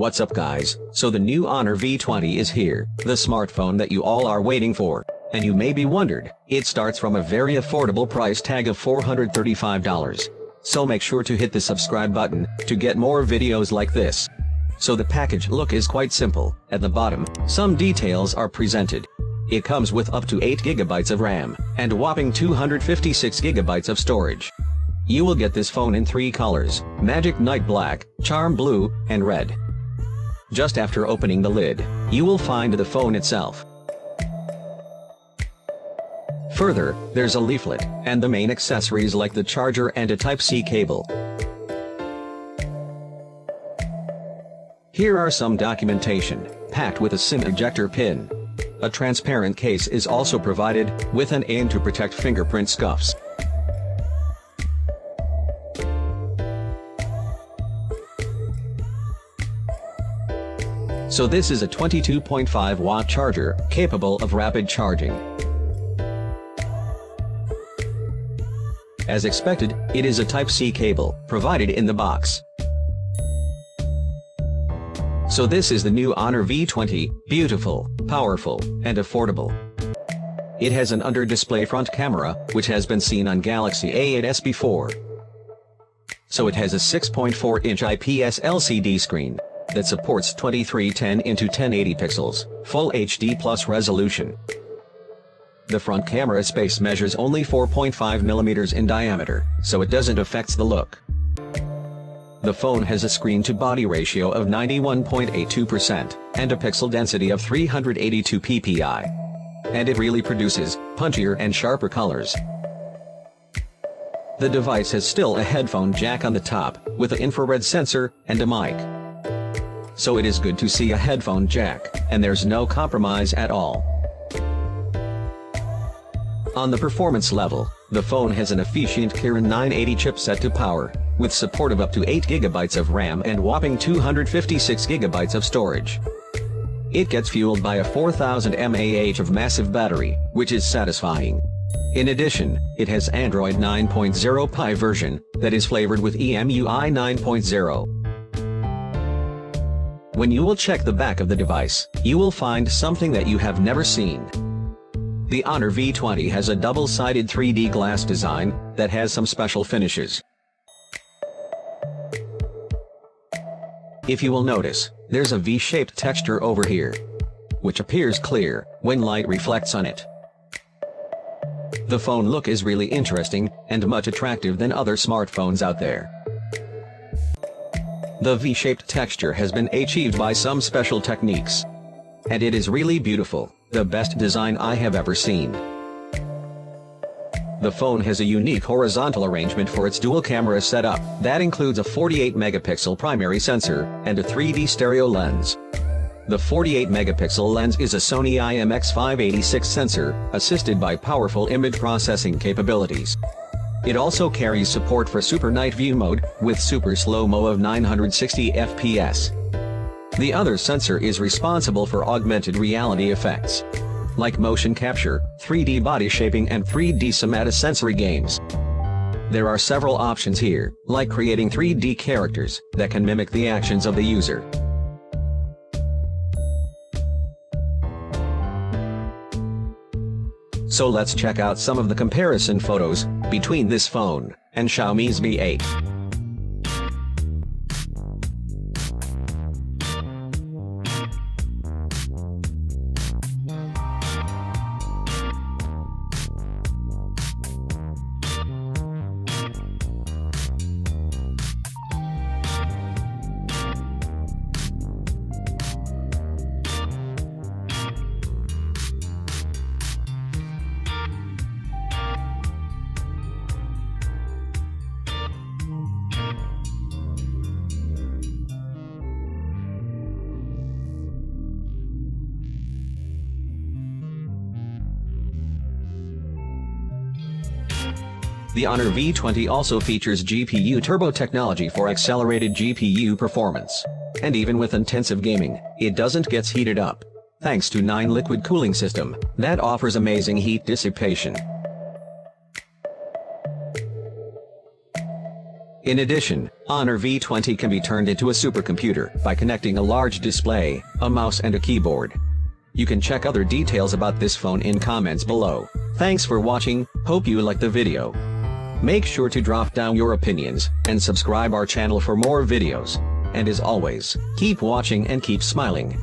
What's up guys, so the new Honor V20 is here, the smartphone that you all are waiting for. And you may be wondered, it starts from a very affordable price tag of $435. So make sure to hit the subscribe button, to get more videos like this. So the package look is quite simple. At the bottom, some details are presented. It comes with up to 8 GB of RAM, and whopping 256 GB of storage. You will get this phone in 3 colors, Magic Night Black, Charm Blue, and Red. Just after opening the lid, you will find the phone itself. Further, there's a leaflet, and the main accessories like the charger and a Type-C cable. Here are some documentation, packed with a SIM ejector pin. A transparent case is also provided, with an AIM to protect fingerprint scuffs. So this is a 22.5 watt charger, capable of rapid charging. As expected, it is a Type-C cable, provided in the box. So this is the new Honor V20, beautiful, powerful, and affordable. It has an under-display front camera, which has been seen on Galaxy A8s before. So it has a 6.4-inch IPS LCD screen that supports 2310x1080 pixels, Full HD Plus resolution. The front camera space measures only 4.5 mm in diameter, so it doesn't affect the look. The phone has a screen-to-body ratio of 91.82% and a pixel density of 382 ppi. And it really produces punchier and sharper colors. The device has still a headphone jack on the top, with an infrared sensor and a mic. So it is good to see a headphone jack, and there's no compromise at all. On the performance level, the phone has an efficient Kirin 980 chipset to power, with support of up to 8 GB of RAM and whopping 256 GB of storage. It gets fueled by a 4000 mAh of massive battery, which is satisfying. In addition, it has Android 9.0 Pie version, that is flavored with EMUI 9.0. When you will check the back of the device, you will find something that you have never seen. The Honor V20 has a double-sided 3D glass design that has some special finishes. If you will notice, there's a V-shaped texture over here, which appears clear when light reflects on it. The phone look is really interesting and much attractive than other smartphones out there. The V-shaped texture has been achieved by some special techniques. And it is really beautiful, the best design I have ever seen. The phone has a unique horizontal arrangement for its dual camera setup, that includes a 48 megapixel primary sensor, and a 3D stereo lens. The 48 megapixel lens is a Sony IMX586 sensor, assisted by powerful image processing capabilities. It also carries support for Super Night View mode, with super slow-mo of 960 fps. The other sensor is responsible for augmented reality effects, like motion capture, 3D body shaping and 3D somatosensory games. There are several options here, like creating 3D characters that can mimic the actions of the user. So let's check out some of the comparison photos between this phone and Xiaomi's Mi 8. The Honor V20 also features GPU turbo technology for accelerated GPU performance. And even with intensive gaming, it doesn't get heated up, thanks to 9 liquid cooling system that offers amazing heat dissipation. In addition, Honor V20 can be turned into a supercomputer by connecting a large display, a mouse and a keyboard. You can check other details about this phone in comments below. Thanks for watching, hope you liked the video. Make sure to drop down your opinions, and subscribe our channel for more videos. And as always, keep watching and keep smiling.